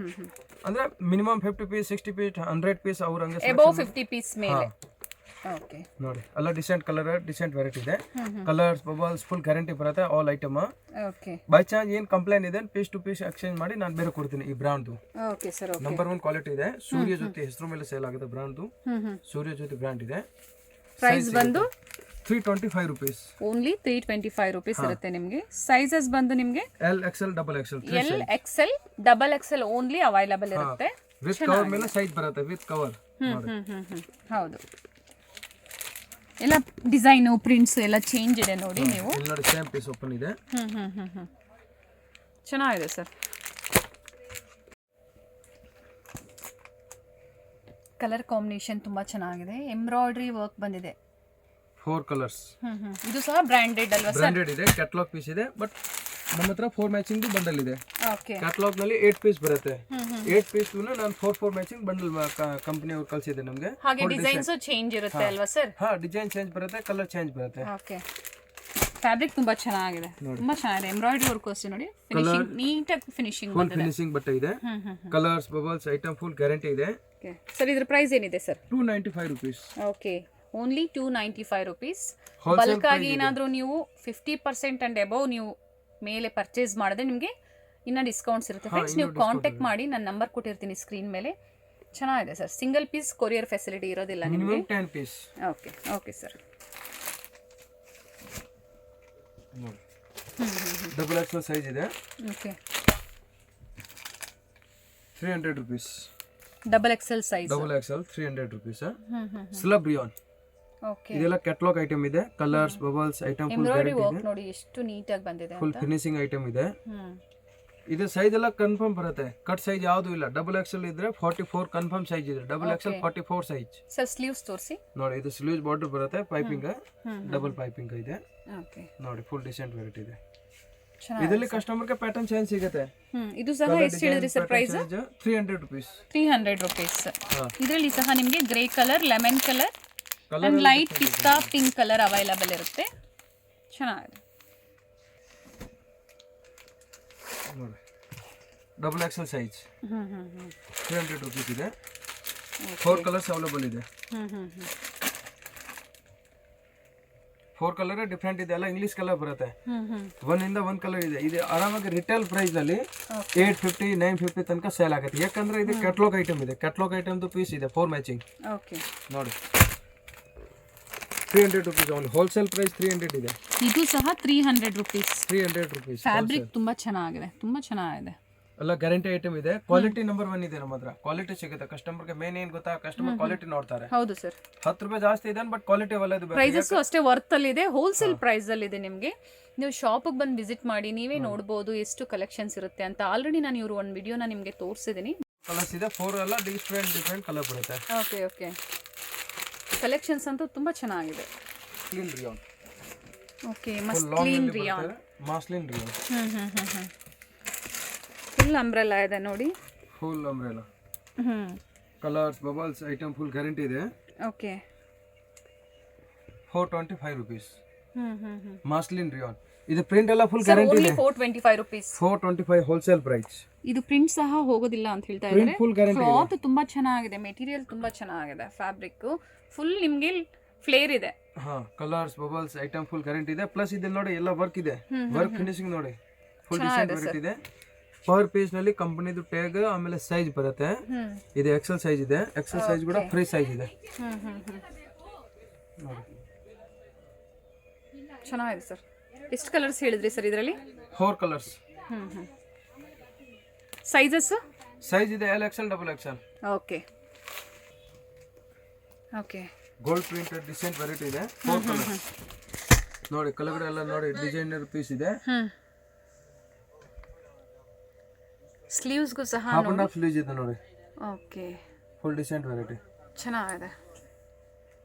ಅಂದ್ರೆ ಮಿನಿಮಮ್ 50 ಪೀಸ್ 60 ಪೀಸ್ 100 ಪೀಸ್ ಅವ್ರ ಹಂಗೆ ಅಬೌವ್ 50 ಪೀಸ್ ಮೇಲೆ. ಓಕೆ ನೋಡಿ ಎಲ್ಲ ಡಿಸೆಂಟ್ ಕಲರ್ ಡಿಸೆಂಟ್ ವೆರೈಟಿ ಇದೆ. ಕಲರ್ಸ್ ಬಬಲ್ಸ್ ಫುಲ್ ಗ್ಯಾರಂಟಿ ಬರುತ್ತೆ all item. Okay by chance ಏನು ಕಂಪ್ಲೇಂಟ್ ಇದೆ ಪೀಸ್ ಟು ಪೀಸ್ ಎಕ್ಸ್ಚೇಂಜ್ ಮಾಡಿ ನಾನು ಬೇರೆ ಕೊಡ್ತೀನಿ. ಈ ಬ್ರಾಂಡ್ದು okay sir. Okay number 1 quality ಇದೆ. ಸೂರ್ಯ ಜ್ಯೋತಿ ಹೆಸರು ಮೇಲೆ ಸೇಲ್ ಆಗುತ್ತೆ ಬ್ರಾಂಡ್ದು. ಸೂರ್ಯ ಜ್ಯೋತಿ ಬ್ರಾಂಡ್ ಇದೆ. ಪ್ರೈಸ್ ಬಂದು 325 rupees. ಓನ್ಲಿ 325 rupees ಇರುತ್ತೆ ನಿಮಗೆ. ಸೈಜಸ್ ಬಂದು ನಿಮಗೆ L XL double Excel. L XL double Excel only available ಇರುತ್ತೆ. ವಿತ್ ಕವರ್ ಮೇಲೆ ಸೈಜ್ ಬರುತ್ತೆ ವಿತ್ ಕವರ್. ಹೌದು ಎಲ್ಲ ಡಿಸೈನು ಪ್ರಿಂಟ್ಸ್ ಎಲ್ಲ ಚೇಂಜ್ ಇದೆ ನೋಡಿ ನೀವು. ನೋಡಿ ಸೇಮ್ ಪೀಸ್ ಓಪನ್ ಇದೆ. ಚೆನ್ನಾಗಿದೆ ಸರ್. ಕಲರ್ ಕಾಂಬಿನೇಷನ್ ತುಂಬಾ ಚೆನ್ನಾಗಿದೆ. ಎಂಬ್ರಾಯ್ಡ್ರಿ ವರ್ಕ್ ಬಂದಿದೆ. 4 ಕಲರ್ಸ್. ಇದು ಸಹ ಬ್ರಾಂಡೆಡ್ ಅಲ್ವಾ ಸರ್? ಬ್ರಾಂಡೆಡ್ ಇದೆ. ಕ್ಯಾಟಲಾಗ್ ಪೀಸ್ ಇದೆ. ಬಟ್ ನಮ್ಮ ಹತ್ರ 4 ಮ್ಯಾಚಿಂಗ್ ಬಂಡಲ್ ಇದೆ. ಓಕೆ ಕ್ಯಾಟಲಾಗ್ ನಲ್ಲಿ 8 ಪೀಸ್ ಬರುತ್ತೆ. 8 ಪೀಸ್ ನಾನು 4 ಮ್ಯಾಚಿಂಗ್ ಬಂಡಲ್ ಕಂಪನಿ ಅವರು ಕಳಿಸಿದೆ ನಮಗೆ. ಹಾಗೆ ಡಿಸೈನ್ಸ್ ಚೇಂಜ್ ಇರುತ್ತೆ ಅಲ್ವಾ ಸರ್? ಹಾ ಡಿಸೈನ್ ಚೇಂಜ್ ಬರುತ್ತೆ, ಕಲರ್ ಚೇಂಜ್ ಬರುತ್ತೆ. ಓಕೆ ಫ್ಯಾಬ್ರಿಕ್ ತುಂಬಾ ಚೆನ್ನಾಗಿದೆ, ತುಂಬಾ ಚೆನ್ನಾಗಿದೆ. ಎಂಬ್ರಾಯ್ಡರಿ ವರ್ಕ್ ಅಷ್ಟೇ ನೋಡಿ, ಫಿನಿಶಿಂಗ್ ನೀಟಾಗಿ ಫಿನಿಶಿಂಗ್ ಫುಲ್ ಫಿನಿಶಿಂಗ್ ಬಟ್ಟೆ ಇದೆ. Colours bubbles item full guarantee ಇದೆ. ಸರ್ ಇದ್ರ ಪ್ರೈಸ್ ಏನಿದೆ sir? 295 rupees. Okay, only 295 rupees. Bulk ಆಗಿ ಏನಾದರೂ ನೀವು 50% ಅಂಡ್ ಅಬೌವ್ ನೀವು ಮೇಲೆ ಪರ್ಚೇಸ್ ಮಾಡಿದ್ರೆ ನಿಮಗೆ ಇನ್ನ ಡಿಸ್ಕೌಂಟ್ಸ್ ಇರುತ್ತೆ ಫ್ರೆಂಡ್ಸ್. ನೀವು ಕಾಂಟ್ಯಾಕ್ಟ್ ಮಾಡಿ, ನಾನು ನಂಬರ್ ಕೊಟ್ಟಿರ್ತೀನಿ ಸ್ಕ್ರೀನ್ ಮೇಲೆ. ಚೆನ್ನಾಗಿದೆ sir. Single piece courier facility ಇರೋದಿಲ್ಲ ನಿಮಗೆ. 10 piece. Okay okay sir. Double XL size ಇದೆ. Okay, 300 rupees. Double XL size. Double XL 300 rupees. Slub rayon. Okay, ಇದೆಲ್ಲ ಕ್ಯಾಟಲಾಗ್ ಐಟಮ್ ಇದೆ. Colours bubbles item full embroidery guarantee work ಇದೆ. ನೋಡಿ ಎಷ್ಟು ನೀಟಾಗಿ ಬಂದಿದೆ ಫುಲ್ ಅಂತ. ಫಿನಿಶಿಂಗ್ ಐಟಮ್ ಇದೆ. ಇದು ಸೈಜ್ ಎಲ್ಲ ಕನ್ಫರ್ಮ್ ಬರುತ್ತೆ. ಕಟ್ ಸೈಜ್ ಯಾವುದು ಇಲ್ಲ. ಡಬಲ್ ಎಕ್ಸೆಲ್ ಇದ್ರೆ 44 ಕನ್ಫರ್ಮ್ ಸೈಜ್ ಇದೆ. Double XL 44 size. Sir sleeves ತೋರಿಸಿ. ನೋಡಿ, ಇದು ಸ್ಲೀವ್ಸ್ ಬಾರ್ಡರ್ ಬರುತ್ತೆ. ಪೈಪಿಂಗ್ ಡಬಲ್ ಪೈಪಿಂಗ್ ಇದೆ. ಓಕೆ ನೋಡಿ, ಫುಲ್ ಡಿಸೆಂಟ್ ವೆರೈಟಿ ಇದೆ. ಚೆನ್ನಾಗಿದೆ. ಇದರಲ್ಲಿ ಕಸ್ಟಮರ್ ಗೆ ಪ್ಯಾಟರ್ನ್ ಚೇಂಜ್ ಸಿಗುತ್ತೆ. ಇದು ಸಹ ಎಷ್ಟು ಹೇಳಿದ್ರಿ ಸರ್ ಪ್ರೈಸ್? 300 rupees. 300 rupees. ಇದರಲ್ಲಿ ಸಹ ನಿಮಗೆ grey colour, lemon colour and light pista pink colour available ಇರುತ್ತೆ. ಚೆನ್ನಾಗಿದೆ. ನೋಡಿ, ಡಬಲ್ ಎಕ್ಸೆಲ್ ಸೈಜ್ 300 rupees ಇದೆ. 4 ಕಲರ್ಸ್ ಅವೈಲೇಬಲ್ ಇದೆ. 4 ಕಲರ್ ಡಿಫ್ರೆಂಟ್ ಇದೆ. ಎಲ್ಲ ಇಂಗ್ಲಿಷ್ ಕಲರ್ ಬರುತ್ತೆ. ಒಂದಿಂದ ಒಂದ್ ಕಲರ್ ಇದೆ. ಇದು ಆರಾಮಾಗಿ ರಿಟೇಲ್ ಪ್ರೈಸ್ ನಲ್ಲಿ 850 950 ತನಕ ಸೇಲ್ ಆಗುತ್ತೆ. ಯಾಕಂದ್ರೆ ಇದು ಕ್ಯಾಟಲಾಗ್ ಐಟಮ್ ಇದೆ. ಕ್ಯಾಟಲಾಗ್ ಐಟಮ್ ಪೀಸ್ ಇದೆ 4 ಮ್ಯಾಚಿಂಗ್. ಓಕೆ, ನೋಡಿ 300 rupees ಓನ್ಲಿ. ಹೋಲ್ಸೇಲ್ ಪ್ರೈಸ್ 300 ಇದೆ. ಇದು ಸಹ 300 rupees. 300 rupees. ಫ್ಯಾಬ್ರಿಕ್ ತುಂಬಾ ಚೆನ್ನಾಗಿದೆ, ತುಂಬಾ ಚೆನ್ನಾಗಿದೆ. ಎಲ್ಲ ಗ್ಯಾರಂಟಿ ಐಟಮ್ ಇದೆ. ಕ್ವಾಲಿಟಿ ನಂಬರ್ 1 ಇದೆ ನಮ್ಮ ಹತ್ರ. ಕ್ವಾಲಿಟಿ ಸಿಗುತ್ತೆ. ಕಸ್ಟಮರ್ ಗೆ ಮೇನ್ ಏನ್ ಗೊತ್ತಾ, ಕಸ್ಟಮರ್ ಕ್ವಾಲಿಟಿ ನೋಡ್ತಾರೆ. ಹೌದು ಸರ್. 10 ರೂಪಾಯಿ ಜಾಸ್ತಿ ಇದೆ ಬಟ್ ಕ್ವಾಲಿಟಿ ಒಳ್ಳೆದು. ಪ್ರೈಸಸ್ ಅಷ್ಟೇ ವರ್ತ್ ಅಲ್ಲಿ ಇದೆ. ಹೋಲ್ಸೇಲ್ ಪ್ರೈಸ್ ಅಲ್ಲಿ ಇದೆ. ನಿಮಗೆ ನೀವು ಶಾಪಿಗೆ ಬಂದು ವಿಸಿಟ್ ಮಾಡಿ ನೀವೇ ನೋಡಬಹುದು ಎಷ್ಟು ಕಲೆಕ್ಷನ್ಸ್ ಇರುತ್ತೆ ಅಂತ. ಆಲ್ರೆಡಿ ನಾನು ಇವರು ಒಂದು ವಿಡಿಯೋನ ನಿಮಗೆ ತೋರಿಸಿದ್ದೀನಿ. ಕಲರ್ಸ್ ಇದೆ 4 ಎಲ್ಲ ಡಿಫ್ರೆಂಟ್ ಕಲರ್ ಬರುತ್ತೆ. ಓಕೆ ಓಕೆ, ಕಲೆಕ್ಷನ್ಸ್ ಅಂತೂ ತುಂಬಾ ಚೆನ್ನಾಗಿದೆ. Clean rayon. Okay, muslin rayon. Muslin rayon. Full umbrella ಇದೆ ನೋಡಿ. Full umbrella. Colours bubbles item full guarantee ಇದೆ. Okay, 425 rupees. Muslin rayon. ಇದು ಪ್ರಿಂಟ್ ಎಲ್ಲ ಫುಲ್ ಗ್ಯಾರಂಟಿ ಇದೆ. 425 rupees. 425 wholesale price. ಇದು ಪ್ರಿಂಟ್ ಸಹ ಹೋಗೋದಿಲ್ಲ ಅಂತ ಹೇಳ್ತಾ ಇದ್ದಾರೆ. ಕ್ಲಾತ್ ತುಂಬಾ ಚೆನ್ನಾಗಿದೆ, ಮೆಟೀರಿಯಲ್ ತುಂಬಾ ಚೆನ್ನಾಗಿದೆ. ಫ್ಯಾಬ್ರಿಕ್ ಫುಲ್ ನಿಮ್ಗೆ ಫ್ಲೇರ್ ಇದೆ. ಹಾ, colours bubbles item full guarantee ಇದೆ. ಪ್ಲಸ್ ಇದೆ ನೋಡಿ, ಎಲ್ಲ ವರ್ಕ್ ಇದೆ. ವರ್ಕ್ ಫಿನಿಶಿಂಗ್ ನೋಡಿ, ಫುಲ್ ಡಿಸೆಂಟ್ ವೆರೈಟಿ ಇದೆ. ಪರ್ ಪೀಸ್ ನಲ್ಲಿ ಕಂಪನಿದು ಟ್ಯಾಗ್ ಆಮೇಲೆ ಸೈಜ್ ಬರುತ್ತೆ. ಇದು ಎಕ್ಸೆಲ್ ಸೈಜ್ ಇದೆ. ಎಕ್ಸೆಲ್ ಸೈಜ್ ಕೂಡ ಫ್ರೀ ಸೈಜ್ ಇದೆ. ನೋಡಿ, ಚೆನ್ನಾಗಿದೆ ಸರ್. ಎಷ್ಟು ಕಲರ್ಸ್ ಹೇಳಿದ್ರಿ ಸರ್ ಇದರಲ್ಲಿ? 4 ಕಲರ್ಸ್. ಸೈಜಸ್? ಸೈಜ್ ಇದೆ L XL double XL. Okay okay, gold printed decent variety ಇದೆ. 4 ಕಲರ್ಸ್. ನೋಡಿ, ಕೆಳಗಡೆ ಎಲ್ಲ ನೋಡಿ ಡಿಸೈನರ್ ಪೀಸ್ ಇದೆ. ಸ್ಲೀವ್ಸ್ ಗೂ ಸಹ ಹಾಫ್ ಅಂಡ್ ಹಾಫ್ ಸ್ಲೀವ್ಸ್ ಇದೆ ನೋಡಿ. Okay, full decent variety. ಚೆನ್ನಾಗಿದೆ.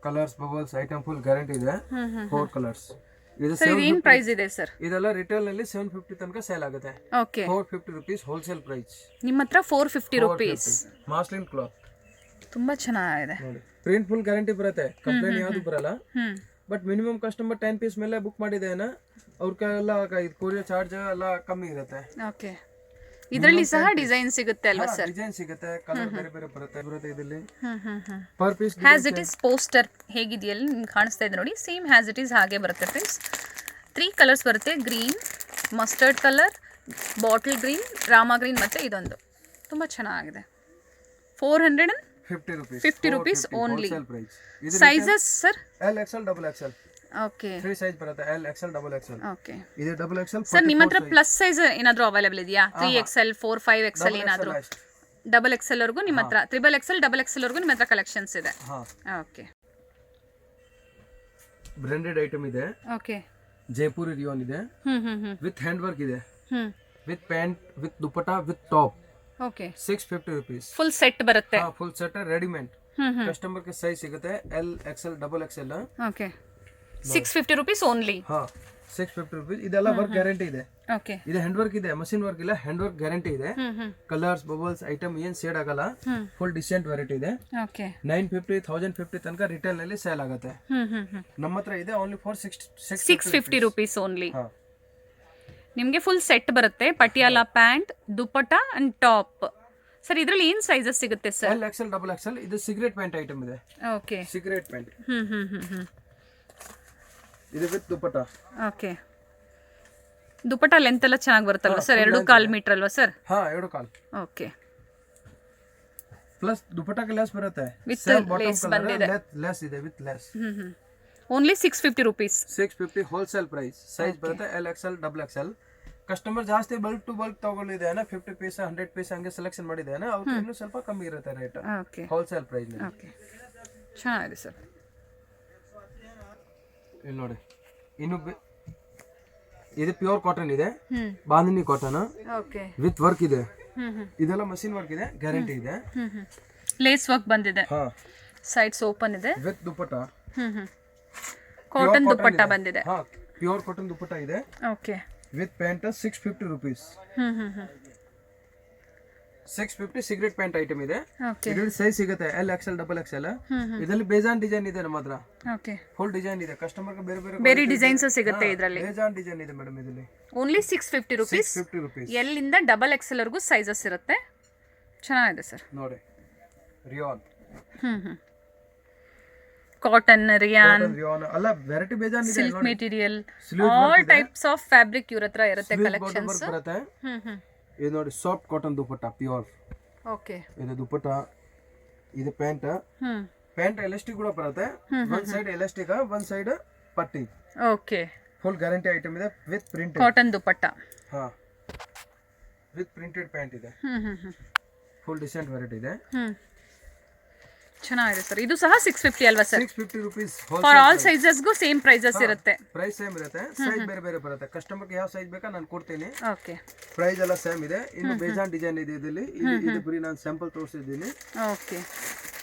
Colours bubbles item full guarantee ಇದೆ. 4 ಕಲರ್ಸ್. ಇದು ಏನು ಪ್ರೈಸ್ ಇದೆ ಸರ್? ಇದೆಲ್ಲ ರಿಟೇಲ್ ನಲ್ಲಿ 750 ತನಕ ಸೇಲ್ ಆಗುತ್ತೆ. Okay, 450 rupees wholesale price. ನಿಮ್ಮ ಹತ್ರ 450 rupees. ಮಾಸ್ಲಿನ್ ಕ್ಲಾತ್ ತುಂಬಾ ಚೆನ್ನಾಗಿದೆ ನೋಡಿ. ಪ್ರಿಂಟ್ ಫುಲ್ ಗ್ಯಾರಂಟಿ ಬರುತ್ತೆ. ಕಂಪ್ಲೇಂಟ್ ಯಾವುದು ಬರಲ್ಲ. ಬಟ್ ಮಿನಿಮಮ್ ಕಸ್ಟಮರ್ 10 ಪೀಸ್ ಮೇಲೆ ಬುಕ್ ಮಾಡಿದೇನ ಅವ್ರಿಗೆಲ್ಲ ಕೊರಿಯರ್ ಚಾರ್ಜ್ ಎಲ್ಲ ಕಮ್ಮಿ ಇರುತ್ತೆ. ಓಕೆ, ಇದರಲ್ಲಿ ಸಹ ಡಿಸೈನ್ ಸಿಗುತ್ತೆ ಅಲ್ವಾ ಸರ್? ಡಿಸೈನ್ ಸಿಗುತ್ತೆ, ಕಲರ್ ಬೇರೆ ಬೇರೆ ಬರುತ್ತೆ ಇದರಲ್ಲಿ. Per piece as it is poster ಹೇಗಿದೆಯಲ್ಲ ನಿಮ್ಗೆ ಕಾಣಿಸ್ತಾ ಇದೆ ನೋಡಿ, ಸೇಮ್ ಹ್ಯಾಸ್ ಇಟ್ ಇಸ್ ಹಾಗೆ ಬರುತ್ತೆ ಫ್ರೆಂಡ್ಸ್. 3 ಕಲರ್ಸ್ ಬರುತ್ತೆ. Green, mustard colour, bottle green, Rama green ಮತ್ತು ಇದೊಂದು. ತುಂಬ ಚೆನ್ನಾಗಿದೆ. 450 rupees only. Sizes sir? L XL double XL. Okay, 3 size ಬರುತ್ತೆ. L XL double XL. Okay, ಇದು ಡಬಲ್ XL. ಸರ್ ನಿಮ್ಮ ಹತ್ರ ಪ್ಲಸ್ ಸೈಜ್ ಏನಾದರೂ ಅವೈಲೇಬಲ್ ಇದೆಯಾ? 3XL 4 5XL ಏನಾದರೂ? ಡಬಲ್ XL ವರೆಗೂ ನಿಮ್ಮ ಹತ್ರ, ಟ್ರಿಬಲ್ XL ಡಬಲ್ XL ವರೆಗೂ ನಿಮ್ಮ ಹತ್ರ ಕಲೆಕ್ಷನ್ಸ್ ಇದೆ. ಓಕೆ, ಬ್ರಾಂಡೆಡ್ ಐಟಮ್ ಇದೆ. ಓಕೆ, ಜೈಪುರಿ ರಿಯಾನ್ ಇದೆ. ವಿತ್ ಹ್ಯಾಂಡ್ ವರ್ಕ್ ಇದೆ. With pant, with dupatta, with top. Okay, 650 rupees. Full set ಬರುತ್ತೆ. Full set readymade. ಕಸ್ಟಮರ್ ಗೆ ಸೈಜ್ ಸಿಗುತ್ತೆ L XL double XL. Okay, 650 rupees only. ಹಾ, 650 rupees. ಇದೆಲ್ಲ work guarantee ಇದೆ. Okay ಇದು ಹ್ಯಾಂಡ್ ವರ್ಕ್ ಇದೆ, ಮಷಿನ್ ವರ್ಕ್ ಇಲ್ಲ, ಹ್ಯಾಂಡ್ ವರ್ಕ್ ಗ್ಯಾರಂಟಿ ಇದೆ. ಕಲರ್ಸ್ ಬಬಲ್ಸ್ ಐಟಮ್ ಏನ್ ಸೇಡ್ ಆಗಲ್ಲ, ಫುಲ್ ಡಿಸೆಂಟ್ ವೆರೈಟಿ ಇದೆ. ಓಕೆ 950 1050 ತನಕ ರಿಟೇಲ್ ನಲ್ಲಿ ಸೇಲ್ ಆಗುತ್ತೆ. ನಮ್ಮ ಹತ್ರ ಇದೆ ಓನ್ಲಿ ಫಾರ್ 650 ರುಪೀಸ್ ಓನ್ಲಿ. ನಿಮಗೆ ಫುಲ್ ಸೆಟ್ ಬರುತ್ತೆ, Patiala pant, dupatta and top. Sir ಇದರಲ್ಲಿ ಏನು ಸೈಜಸ್ ಸಿಗುತ್ತೆ sir? L XL double XL. ಇದು ಸಿಗರೇಟ್ ಪ್ಯಾಂಟ್ ಐಟಮ್ ಇದೆ. Okay cigarette pant. ಇದು with dupatta. Okay dupatta length ಎಲ್ಲ ಚೆನ್ನಾಗಿ ಬರುತ್ತಲ್ವಾ ಸರ್? 2.25 ಮೀಟರ್ ಅಲ್ವಾ ಸರ್? ಹಾ 2.25. ಓಕೆ ಪ್ಲಸ್ ದುಪಟ್ಟಕ್ಕೆ ಲೆಸ್ ಬರುತ್ತೆ. ವಿತ್ ಲೇಸ್ ಬಂದಿದೆ. ಲೆಸ್ ಇದೆ with lace. Only 650 rupees. 650 wholesale price. Size ಬರುತ್ತೆ L XL double XL. Customer ಜಾಸ್ತಿ ಬಲ್ಕ್ ಟು ಬಲ್ಕ್ ತಗೊಳ್ಳಿದೆ 50 ಪೀಸ್ 100 ಪೀಸ್ ಹಂಗೆ ಸೆಲೆಕ್ಷನ್ ಮಾಡಿದೆ ಅವ್ರಿಗೆ ಇನ್ನೂ ಸ್ವಲ್ಪ ಕಮ್ಮಿ ಇರುತ್ತೆ rate. Okay wholesale price. Okay ಚೆನ್ನಾಗಿದೆ ಸರ್. ಇಲ್ಲಿ ನೋಡಿ, ಇನ್ನು ಇದು ಪ್ಯೂರ್ ಕಾಟನ್ ಇದೆ, bandhani cotton okay with work ಇದೆ. ಇದೆಲ್ಲ ಮಷಿನ್ ವರ್ಕ್ ಇದೆ, ಗ್ಯಾರಂಟಿ ಇದೆ. ಲೇಸ್ ವರ್ಕ್ ಬಂದಿದೆ, ಹಾ ಸೈಡ್ಸ್ ಓಪನ್ ಇದೆ, ವಿತ್ ದುಪಟ್ಟ. ಕಾಟನ್ ದುಪಟ್ಟ ಬಂದಿದೆ. ಹಾ ಪ್ಯೂರ್ ಕಾಟನ್ ದುಪಟ್ಟ ಇದೆ. Okay with pant 650 rupees. 650 cigarette pant item ಇದೆ. ಇದರಲ್ಲಿ ಸೈಜ್ ಸಿಗುತ್ತೆ ಎಲ್ ಎಕ್ಸೆಲ್ ಡಬಲ್ ಎಕ್ಸೆಲ್. ಇದರಲ್ಲಿ ಬೇಜಾನ್ ಡಿಸೈನ್ ಇದೆ ನಮ್ಮ ಹತ್ರ. ಓಕೆ ಫುಲ್ ಡಿಸೈನ್ ಇದೆ. ಕಸ್ಟಮರ್ ಗೆ ಬೇರೆ ಬೇರೆ ಬೇರೆ ಡಿಸೈನ್ಸ್ ಸಿಗುತ್ತೆ ಇದರಲ್ಲಿ. ಬೇಜಾನ್ ಡಿಸೈನ್ ಇದೆ ಮೇಡಮ್ ಇದರಲ್ಲಿ. Only 650 rupees. 650 ರುಪೀಸ್. ಎಲ್ ಇಂದ ಡಬಲ್ ಎಕ್ಸೆಲ್ ವರೆಗೂ ಸೈಜಸ್ ಇರುತ್ತೆ. ಚೆನ್ನಾಗಿದೆ ಸರ್. ನೋಡಿ ರಿಯಾನ್. ಕಾಟನ್, ರಿಯಾನ್, ಅಲ್ಲ ವೆರೈಟಿ ಬೇಜಾನ್ ಇದೆ. Silk material, all types of fabric ಇವ್ರ ಹತ್ರ ಇರುತ್ತೆ ಕಲೆಕ್ಷನ್ಸ್. ಬರುತ್ತೆ. ಇದು ನೋಡಿ soft cotton dupatta pure. Okay ಇದು ದುಪಟ್ಟ, ಇದು ಪ್ಯಾಂಟ್. ಪ್ಯಾಂಟ್ ಎಲಾಸ್ಟಿಕ್ ಕೂಡ ಬರುತ್ತೆ. ಒಂದ್ ಸೈಡ್ ಎಲಾಸ್ಟಿಕ್, ಒಂದ್ ಸೈಡ್ ಪಟ್ಟಿ. ಓಕೆ ಫುಲ್ ಗ್ಯಾರಂಟಿ ಐಟಮ್ ಇದೆ ವಿತ್ ಪ್ರಿಂಟ್. ಕಾಟನ್ ದುಪಟ್ಟ. ಹಾ ವಿತ್ ಪ್ರಿಂಟೆಡ್ ಪ್ಯಾಂಟ್ ಇದೆ. ಫುಲ್ ಡಿಸೆಂಟ್ ವೆರೈಟಿ ಇದೆ. ಚೆನ್ನಾಗಿದೆ ಸರ್. ಇದು ಸಹ 650 ಅಲ್ವಾ ಸರ್? 650 ರುಪೀಸ್. ಫಾರ್ ಆಲ್ ಸೈಜಸ್ಗೂ ಸೇಮ್ ಪ್ರೈಸಸ್ ಇರುತ್ತೆ. ಪ್ರೈಸ್ ಸೇಮ್ ಇರುತ್ತೆ, ಸೈಜ್ ಬೇರೆ ಬೇರೆ ಬರುತ್ತೆ. ಕಸ್ಟಮರ್ಗೆ ಯಾವ ಸೈಜ್ ಬೇಕಾ ನಾನು ಕೊಡ್ತೀನಿ. ಓಕೆ ಪ್ರೈಸ್ ಎಲ್ಲ ಸೇಮ್ ಇದೆ. ಇನ್ನು ಬೇಜಾನ್ ಡಿಸೈನ್ ಇದೆ ಇದರಲ್ಲಿ. ಇದು ಬರೀ ನಾನು ಸ್ಯಾಂಪಲ್ ತೋರಿಸಿದ್ದೀನಿ. ಓಕೆ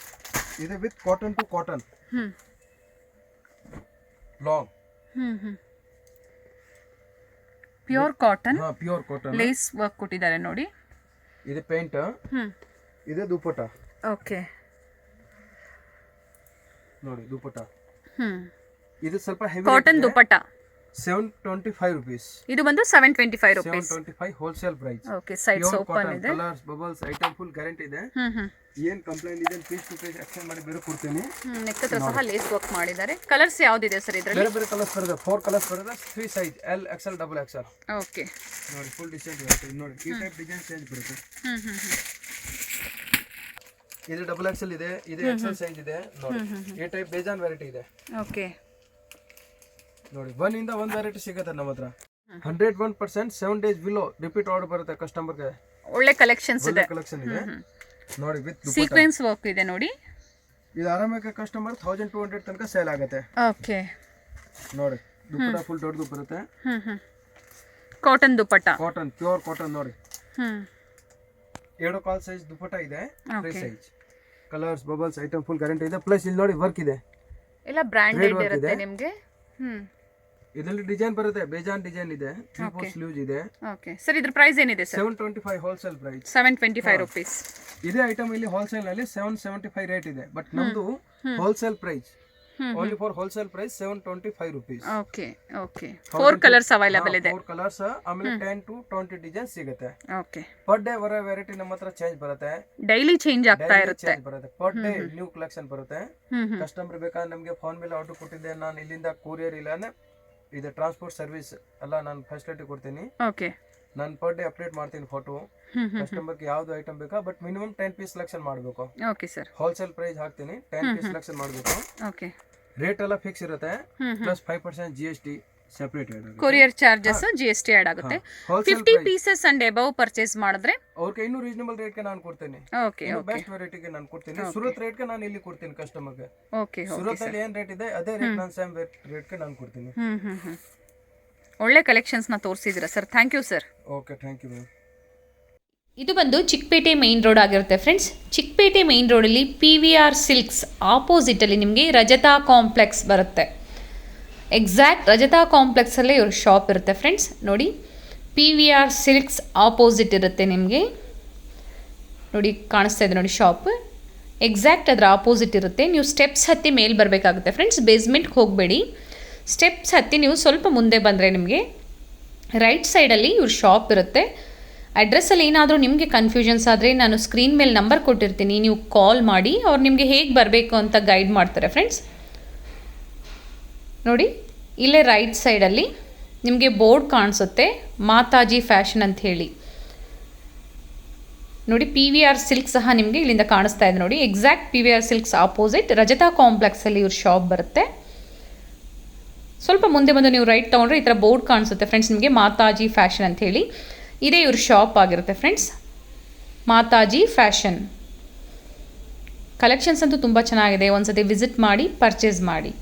ಇದು with cotton to cotton long. Pure cotton. ಹಾ ಪ್ಯೂರ್ ಕಾಟನ್. ಲೇಸ್ ವರ್ಕ್ ಕೊಟ್ಟಿದ್ದಾರೆ ನೋಡಿ. ಇದು ಪೇಂಟ್. ಇದು ದುಪಟ್ಟ. ಓಕೆ ನೋಡಿ ದುಪಟ್ಟ. ಇದು ಸ್ವಲ್ಪ ಹೆವಿ ಕಾಟನ್ ದುಪಟ್ಟ. 725 ರುಪೀಸ್. ಇದು ಬಂದು 725 rupees. 725 wholesale price. Okay sides open ಇದೆ. Colours bubbles item full guarantee ಇದೆ. ಏನ್ ಕಂಪ್ಲೇಂಟ್ ಇದೆ ಪೀಸ್ ಟು ಪೀಸ್ ಎಕ್ಸ್ಚೇಂಜ್ ಮಾಡಿ ಬೇರೆ ಕೊಡ್ತೀನಿ. ನೆಕ್ ಹತ್ರ ಸಹ ಲೇಸ್ ವರ್ಕ್ ಮಾಡಿದ್ದಾರೆ. ಕಲರ್ಸ್ ಯಾವ್ದಿದೆ ಸರ್ ಇದರಲ್ಲಿ? ಬೇರೆ ಬೇರೆ ಕಲರ್ಸ್ ಬರುತ್ತೆ. 4 ಕಲರ್ಸ್ ಬರುತ್ತೆ. 3 size L XL double Excel. Okay ನೋಡಿ ಫುಲ್ ಡಿಸೈನ್ ಬರುತ್ತೆ. ನೋಡಿ ಈ ಟೈಪ್ ಡಿಸೈನ್ ಚೇಂಜ್ ಬರುತ್ತೆ. ಇದು ಡಬಲ್ ಎಕ್ಸೆಲ್ ಇದೆ, ಇದು ಎಕ್ಸೆಲ್ ಸೈಜ್ ಇದೆ. ನೋಡಿ ಈ ಟೈಪ್ ಬೇಜಾನ್ ವೆರೈಟಿ ಇದೆ. ಓಕೆ ನೋಡಿ 1 ಇಂದ 1 ವೆರೈಟಿ ಸಿಗುತ್ತೆ ನಮ್ಮ ಹತ್ರ. 101% 7 ಡೇಸ್ ಬಿಲೋ ರಿಪೀಟ್ ಆರ್ಡರ್ ಬರುತ್ತೆ ಕಸ್ಟಮರ್ಗೆ. ಒಳ್ಳೆ ಕಲೆಕ್ಷನ್ಸ್ ಇದೆ. ಕಲೆಕ್ಷನ್ ಇದೆ ನೋಡಿ ವಿತ್ ಸೀಕ್ವೆನ್ಸ್ ವರ್ಕ್ ಇದೆ ನೋಡಿ. ಇದು ಆರಾಮಾಗಿ ಕಸ್ಟಮರ್ 1200 ತನಕ ಸೇಲ್ ಆಗುತ್ತೆ. ಓಕೆ ನೋಡಿ ದುಪಟ್ಟ ಫುಲ್ ದೊಡ್ಡದು ಬರುತ್ತೆ. Cotton dupatta. Cotton pure cotton ನೋಡಿ. 2.25 ಸೈಜ್ ದುಪಟ್ಟ ಇದೆ. 3 size colours bubbles item full guarantee ಇದೆ. ಪ್ಲಸ್ ಇಲ್ಲಿ ನೋಡಿ ವರ್ಕ್ ಇದೆ, ಎಲ್ಲ ಬ್ರಾಂಡೆಡ್ ಇರುತ್ತೆ ನಿಮಗೆ. ಇದರಲ್ಲಿ ಡಿಸೈನ್ ಬರುತ್ತೆ, ಬೇಜಾನ್ ಡಿಸೈನ್ ಇದೆ. 3/4 ಸ್ಲೀವ್ಸ್ ಇದೆ. ಓಕೆ ಸರ್ ಇದ್ರ ಪ್ರೈಸ್ ಏನಿದೆ ಸರ್? 725 wholesale price. 725 ರುಪೀಸ್. ಇದೇ ಐಟಮ್ ಇಲ್ಲಿ ಹೋಲ್ಸೇಲ್ ನಲ್ಲಿ 775 ರೇಟ್ ಇದೆ. ಬಟ್ ನಮ್ದು wholesale price only for wholesale price 725 rupees. Okay okay 4 colours available ಇದೆ. 4 ಕಲರ್ಸ್ ಆಮೇಲೆ 10 to 20 ಡಿಸೈನ್ ಸಿಗುತ್ತೆ. ಓಕೆ ಪರ್ ಡೇ ವೆರೈಟಿ ನಮ್ಮ ಹತ್ರ ಚೇಂಜ್ ಬರುತ್ತೆ. ಡೈಲಿ ಚೇಂಜ್ ಆಗ್ತಾ ಇರುತ್ತೆ. ಪರ್ ಡೇ ನ್ಯೂ ಕಲೆಕ್ಷನ್ ಬರುತ್ತೆ. ಕಸ್ಟಮರ್ ಬೇಕಾದ್ರೆ ನಮಗೆ ಫೋನ್ ಮೇಲೆ ಆರ್ಡರ್ ಕೊಟ್ಟಿದ್ದೆ, ನಾನು ಇಲ್ಲಿಂದ ಕೊರಿಯರ್ ಇಲ್ಲ ಅಂದ್ರೆ ಇದು ಟ್ರಾನ್ಸ್ಪೋರ್ಟ್ ಸರ್ವಿಸ್ ಎಲ್ಲ ನಾನು ಫೆಸಿಲಿಟಿ ಕೊಡ್ತೀನಿ. ಓಕೆ ನಾನು ಪರ್ ಡೇ ಅಪ್ಡೇಟ್ ಮಾಡ್ತೀನಿ ಫೋಟೋ. ಕಸ್ಟಮರ್ಗೆ ಯಾವ್ದು ಐಟಮ್ ಬೇಕಾ, ಬಟ್ ಮಿನಿಮಮ್ 10 ಪೀಸ್ ಸೆಲೆಕ್ಷನ್ ಮಾಡಬೇಕು. ಓಕೆ ಸರ್ ಹೋಲ್ಸೇಲ್ ಪ್ರೈಸ್ ಹಾಕ್ತೀನಿ. 10 ಪೀಸ್ ಸೆಲೆಕ್ಷನ್ ಮಾಡಬೇಕು. ಓಕೆ ರೇಟ್ ಎಲ್ಲ ಫಿಕ್ಸ್ ಇರುತ್ತೆ. ಪ್ಲಸ್ 5% GST ಸೆಪರೇಟ್ ಇರುತ್ತೆ. ಕೊರಿಯರ್ ಚಾರ್ಜಸ್ GST ಆಡ್ ಆಗುತ್ತೆ. 50 ಪೀಸಸ್ ಅಂಡ್ ಅಬೌವ್ ಪರ್ಚೇಸ್ ಮಾಡಿದ್ರೆ ಅವ್ರಿಗೆ ಇನ್ನೂ ರೀಸನಬಲ್ ರೇಟ್ಗೆ ನಾನು ಕೊಡ್ತೀನಿ. ಓಕೆ ಬೆಸ್ಟ್ ವೆರೈಟಿಗೆ ನಾನು ಕೊಡ್ತೀನಿ. ಸುರತ್ ರೇಟ್ಗೆ ನಾನು ಇಲ್ಲಿ ಕೊಡ್ತೀನಿ ಕಸ್ಟಮರ್ಗೆ. ಓಕೆ ಸುರತ್ ಅಲ್ಲಿ ಏನ್ ರೇಟ್ ಇದೆ ಅದೇ ರೇಟ್ ನಾನು ಸೇಮ್ ರೇಟ್ಗೆ ನಾನು ಕೊಡ್ತೀನಿ. ಒಳ್ಳೆ ಕಲೆಕ್ಷನ್ಸ್ ನ ತೋರಿಸಿದ್ದೀರಾ sir. Thank you sir. Okay thank you ma'am. ಇದು ಬಂದು ಚಿಕ್ಕಪೇಟೆ ಮೈನ್ ರೋಡ್ ಆಗಿರುತ್ತೆ ಫ್ರೆಂಡ್ಸ್. ಚಿಕ್ಕಪೇಟೆ ಮೈನ್ ರೋಡಲ್ಲಿ PVR ಸಿಲ್ಕ್ಸ್ ಆಪೋಸಿಟಲ್ಲಿ ನಿಮಗೆ ರಜತಾ ಕಾಂಪ್ಲೆಕ್ಸ್ ಬರುತ್ತೆ. ಎಕ್ಸಾಕ್ಟ್ ರಜತಾ ಕಾಂಪ್ಲೆಕ್ಸಲ್ಲೇ ಇವ್ರ ಶಾಪ್ ಇರುತ್ತೆ ಫ್ರೆಂಡ್ಸ್. ನೋಡಿ PVR ಸಿಲ್ಕ್ಸ್ ಆಪೋಸಿಟ್ ಇರುತ್ತೆ ನಿಮಗೆ. ನೋಡಿ ಕಾಣಿಸ್ತಾ ಇದೆ ನೋಡಿ ಶಾಪ್, ಎಕ್ಸಾಕ್ಟ್ ಅದರ ಆಪೋಸಿಟ್ ಇರುತ್ತೆ. ನೀವು ಸ್ಟೆಪ್ಸ್ ಹತ್ತಿ ಮೇಲೆ ಬರಬೇಕಾಗುತ್ತೆ ಫ್ರೆಂಡ್ಸ್, ಬೇಸ್ಮೆಂಟ್ಗೆ ಹೋಗಬೇಡಿ. ಸ್ಟೆಪ್ಸ್ ಹತ್ತಿ ನೀವು ಸ್ವಲ್ಪ ಮುಂದೆ ಬಂದರೆ ನಿಮಗೆ ರೈಟ್ ಸೈಡಲ್ಲಿ ಇವ್ರ ಶಾಪ್ ಇರುತ್ತೆ. ಅಡ್ರೆಸ್ಸಲ್ಲಿ ಏನಾದರೂ ನಿಮಗೆ ಕನ್ಫ್ಯೂಷನ್ಸ್ ಆದರೆ ನಾನು ಸ್ಕ್ರೀನ್ ಮೇಲೆ ನಂಬರ್ ಕೊಟ್ಟಿರ್ತೀನಿ, ನೀವು ಕಾಲ್ ಮಾಡಿ ಅವ್ರು ನಿಮಗೆ ಹೇಗೆ ಬರಬೇಕು ಅಂತ ಗೈಡ್ ಮಾಡ್ತಾರೆ ಫ್ರೆಂಡ್ಸ್. ನೋಡಿ ಇಲ್ಲೇ ರೈಟ್ ಸೈಡಲ್ಲಿ ನಿಮಗೆ ಬೋರ್ಡ್ ಕಾಣಿಸುತ್ತೆ, ಮಾತಾಜಿ ಫ್ಯಾಷನ್ ಅಂತ ಹೇಳಿ. ನೋಡಿ PVR ಸಿಲ್ಕ್ ಸಹ ನಿಮಗೆ ಇಲ್ಲಿಂದ ಕಾಣಿಸ್ತಾ ಇದೆ ನೋಡಿ. Exact PVR silks opposite Rajata ಕಾಂಪ್ಲೆಕ್ಸಲ್ಲಿ ಇವ್ರ ಶಾಪ್ ಬರುತ್ತೆ. ಸ್ವಲ್ಪ ಮುಂದೆ ಬಂದು ನೀವು ರೈಟ್ ತೊಗೊಂಡ್ರೆ ಈ ಥರ ಬೋರ್ಡ್ ಕಾಣಿಸುತ್ತೆ ಫ್ರೆಂಡ್ಸ್ ನಿಮಗೆ, ಮಾತಾಜಿ ಫ್ಯಾಷನ್ ಅಂತ ಹೇಳಿ. ಇದೇ ಇವ್ರ ಶಾಪ್ ಆಗಿರುತ್ತೆ ಫ್ರೆಂಡ್ಸ್, ಮಾತಾಜಿ ಫ್ಯಾಷನ್. ಕಲೆಕ್ಷನ್ಸ್ ಅಂತೂ ತುಂಬ ಚೆನ್ನಾಗಿದೆ, ಒಂದ್ಸತಿ ವಿಸಿಟ್ ಮಾಡಿ ಪರ್ಚೇಸ್ ಮಾಡಿ.